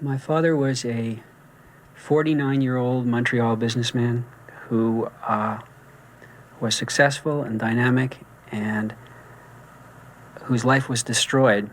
My father was a 49-year-old Montreal businessman who was successful and dynamic and whose life was destroyed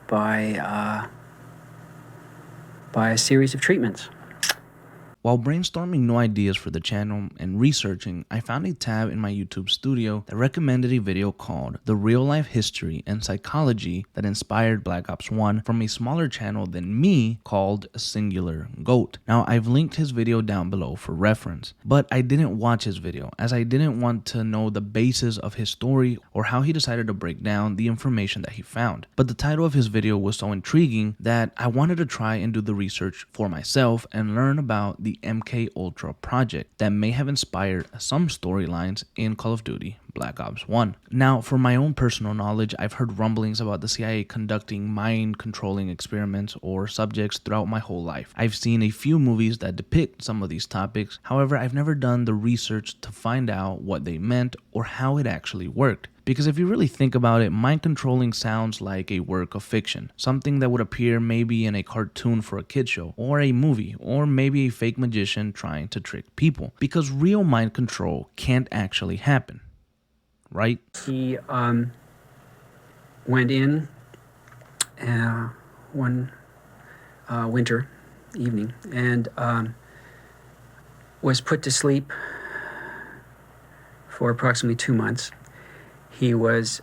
by, by a series of treatments. While brainstorming new ideas for the channel and researching, I found a tab in my YouTube studio that recommended a video called The Real Life History and Psychology that inspired Black Ops 1 from a smaller channel than me called Singular Goat. Now, I've linked his video down below for reference, but I didn't watch his video as I didn't want to know the basis of his story or how he decided to break down the information that he found. But the title of his video was so intriguing that I wanted to try and do the research for myself and learn about the MK Ultra project that may have inspired some storylines in Call of Duty Black Ops 1. Now, for my own personal knowledge, I've heard rumblings about the CIA conducting mind-controlling experiments or subjects throughout my whole life. I've seen a few movies that depict some of these topics. However, I've never done the research to find out what they meant or how it actually worked. Because if you really think about it, mind controlling sounds like a work of fiction, something that would appear maybe in a cartoon for a kid show, or a movie, or maybe a fake magician trying to trick people. Because real mind control can't actually happen, right? He went in one winter evening and was put to sleep for approximately 2 months. He was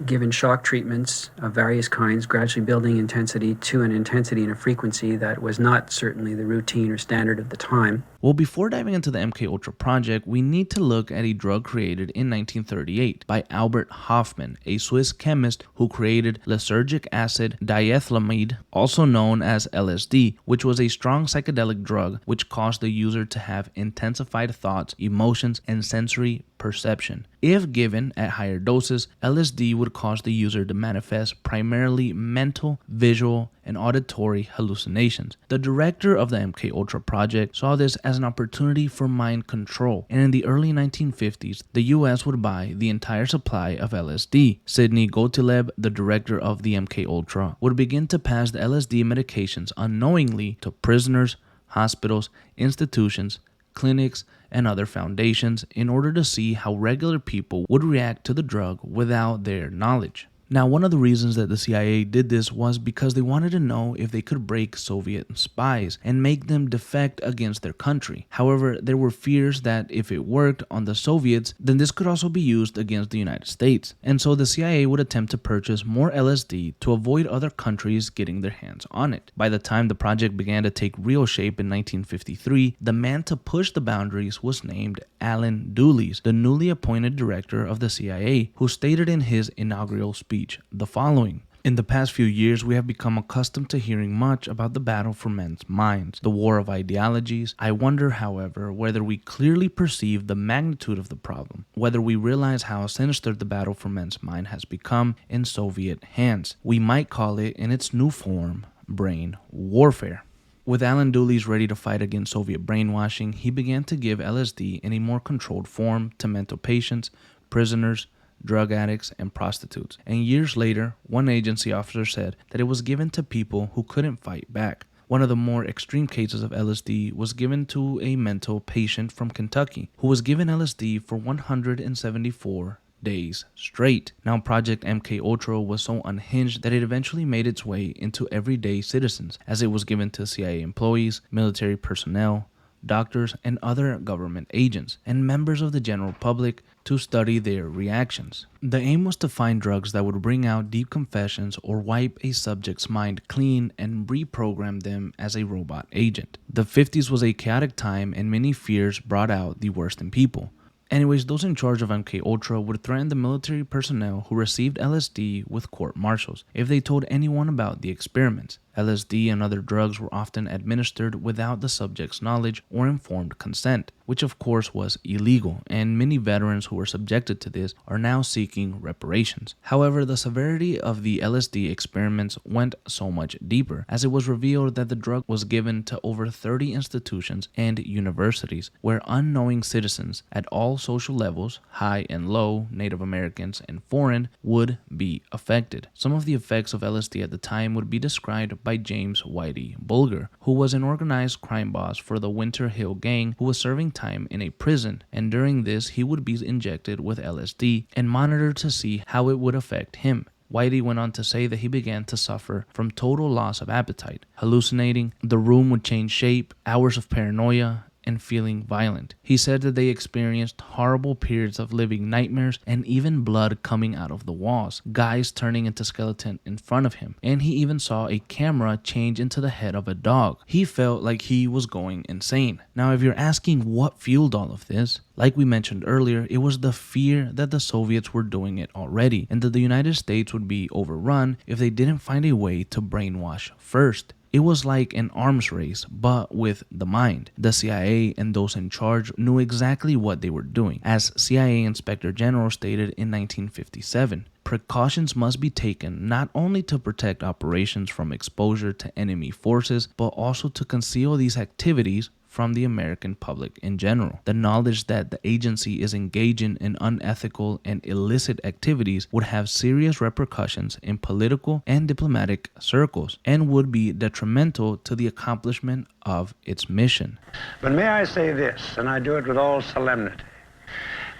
given shock treatments of various kinds, gradually building intensity to an intensity and a frequency that was not certainly the routine or standard of the time. Well, before diving into the MK Ultra project, we need to look at a drug created in 1938 by Albert Hofmann, a Swiss chemist who created lysergic acid diethylamide, also known as LSD, which was a strong psychedelic drug which caused the user to have intensified thoughts, emotions, and sensory perception. If given at higher doses, LSD would cause the user to manifest primarily mental, visual, and auditory hallucinations. The director of the MK Ultra project saw this as an opportunity for mind control, and in the early 1950s, the US would buy the entire supply of LSD. Sidney Gottlieb, the director of the MK Ultra, would begin to pass the LSD medications unknowingly to prisoners, hospitals, institutions, clinics, and other foundations in order to see how regular people would react to the drug without their knowledge. Now, one of the reasons that the CIA did this was because they wanted to know if they could break Soviet spies and make them defect against their country. However, there were fears that if it worked on the Soviets, then this could also be used against the United States. And so the CIA would attempt to purchase more LSD to avoid other countries getting their hands on it. By the time the project began to take real shape in 1953, the man to push the boundaries was named Alan Dulles, the newly appointed director of the CIA, who stated in his inaugural speech the following: "In the past few years, we have become accustomed to hearing much about the battle for men's minds, the war of ideologies. I wonder, however, whether we clearly perceive the magnitude of the problem, whether we realize how sinister the battle for men's mind has become in Soviet hands. We might call it, in its new form, brain warfare." With Alan Dulles ready to fight against Soviet brainwashing, he began to give LSD in a more controlled form to mental patients, prisoners, drug addicts, and prostitutes. And years later, one agency officer said that it was given to people who couldn't fight back. One of the more extreme cases of LSD was given to a mental patient from Kentucky who was given LSD for 174 days straight. Now, Project MK Ultra was so unhinged that it eventually made its way into everyday citizens, as it was given to CIA employees, military personnel, doctors, and other government agents, and members of the general public to study their reactions. The aim was to find drugs that would bring out deep confessions or wipe a subject's mind clean and reprogram them as a robot agent. The 50s was a chaotic time, and many fears brought out the worst in people. Anyways, those in charge of MK Ultra would threaten the military personnel who received LSD with court-martials if they told anyone about the experiments. LSD and other drugs were often administered without the subject's knowledge or informed consent, which of course was illegal, and many veterans who were subjected to this are now seeking reparations. However, the severity of the LSD experiments went so much deeper, as it was revealed that the drug was given to over 30 institutions and universities, where unknowing citizens at all social levels, high and low, Native Americans and foreign, would be affected. Some of the effects of LSD at the time would be described by James Whitey Bulger, who was an organized crime boss for the Winter Hill Gang who was serving time in a prison, and during this he would be injected with LSD and monitored to see how it would affect him. Whitey went on to say that he began to suffer from total loss of appetite, hallucinating, the room would change shape, hours of paranoia, and feeling violent. He said that they experienced horrible periods of living nightmares and even blood coming out of the walls, guys turning into skeleton in front of him, and he even saw a camera change into the head of a dog. He felt like he was going insane. Now, if you're asking what fueled all of this, like we mentioned earlier, it was the fear that the Soviets were doing it already and that the United States would be overrun if they didn't find a way to brainwash first. It was like an arms race, but with the mind. The CIA and those in charge knew exactly what they were doing. As CIA Inspector General stated in 1957, precautions must be taken not only to protect operations from exposure to enemy forces, but also to conceal these activities from the American public in general. The knowledge that the agency is engaging in unethical and illicit activities would have serious repercussions in political and diplomatic circles and would be detrimental to the accomplishment of its mission. But may I say this, and I do it with all solemnity,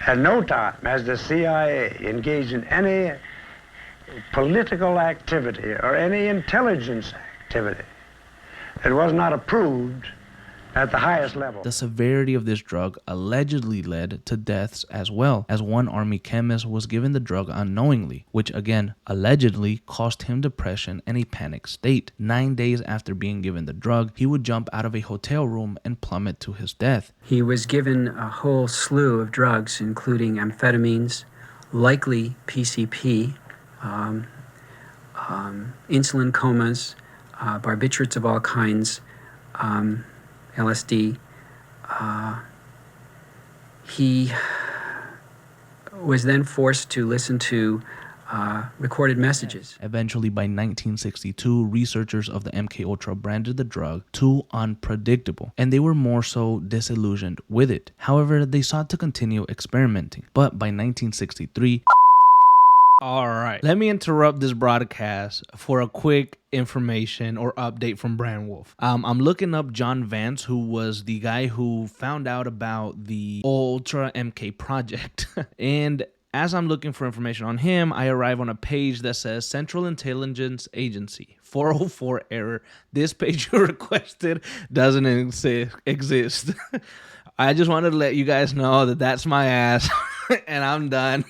at no time has the CIA engaged in any political activity or any intelligence activity that was not approved at the highest level. The severity of this drug allegedly led to deaths as well, as one army chemist was given the drug unknowingly, which again allegedly caused him depression and a panic state. 9 days after being given the drug, he would jump out of a hotel room and plummet to his death. He was given a whole slew of drugs, including amphetamines, likely PCP, insulin comas, barbiturates of all kinds, LSD. He was then forced to listen to recorded messages. Eventually, by 1962, researchers of the MK Ultra branded the drug too unpredictable, and they were more so disillusioned with it. However, they sought to continue experimenting. But by 1963, all right, let me interrupt this broadcast for a quick information or update from Brand Wolf. I'm looking up John Vance, who was the guy who found out about the Ultra MK project. And as I'm looking for information on him, I arrive on a page that says Central Intelligence Agency, 404 error. This page you requested doesn't exist. I just wanted to let you guys know that that's my ass. And I'm done.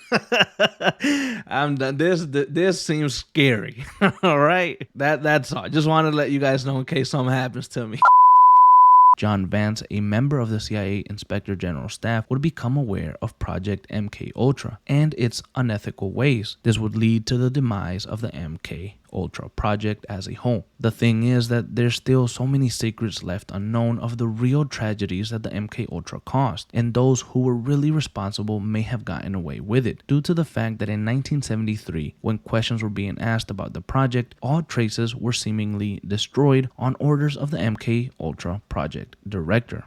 I'm done. This seems scary. All right. That's all. Just wanted to let you guys know in case something happens to me. John Vance, a member of the CIA Inspector General staff, would become aware of Project MK Ultra and its unethical ways. This would lead to the demise of the MK Ultra project as a whole. The thing is that there's still so many secrets left unknown of the real tragedies that the MK Ultra caused, and those who were really responsible may have gotten away with it, due to the fact that in 1973, when questions were being asked about the project, all traces were seemingly destroyed on orders of the MK Ultra project director.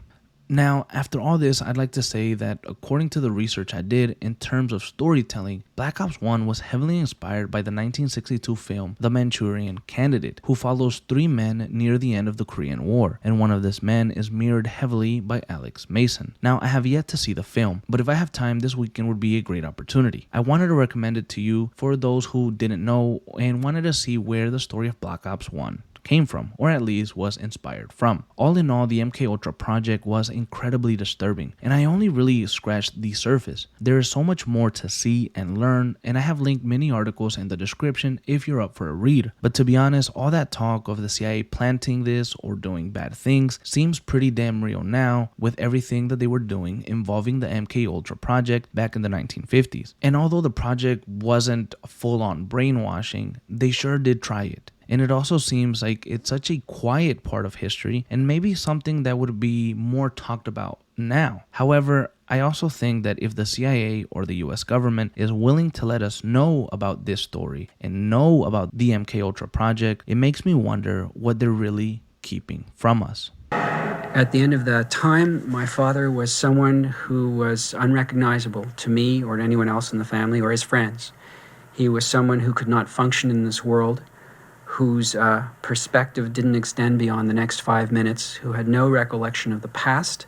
Now, after all this, I'd like to say that according to the research I did in terms of storytelling, Black Ops 1 was heavily inspired by the 1962 film The Manchurian Candidate, who follows three men near the end of the Korean War, and one of these men is mirrored heavily by Alex Mason. Now, I have yet to see the film, but if I have time, this weekend would be a great opportunity. I wanted to recommend it to you for those who didn't know and wanted to see where the story of Black Ops 1 came from, or at least was inspired from. All in all, the MK Ultra project was incredibly disturbing, and I only really scratched the surface. There is so much more to see and learn, and I have linked many articles in the description if you're up for a read. But to be honest, all that talk of the CIA planting this or doing bad things seems pretty damn real now, with everything that they were doing involving the MK Ultra project back in the 1950s. And although the project wasn't full-on brainwashing, they sure did try it. And it also seems like it's such a quiet part of history and maybe something that would be more talked about now. However, I also think that if the CIA or the US government is willing to let us know about this story and know about the MK Ultra project, it makes me wonder what they're really keeping from us. At the end of the time, my father was someone who was unrecognizable to me or to anyone else in the family or his friends. He was someone who could not function in this world. whose perspective didn't extend beyond the next 5 minutes, who had no recollection of the past,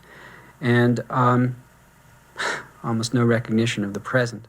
and almost no recognition of the present.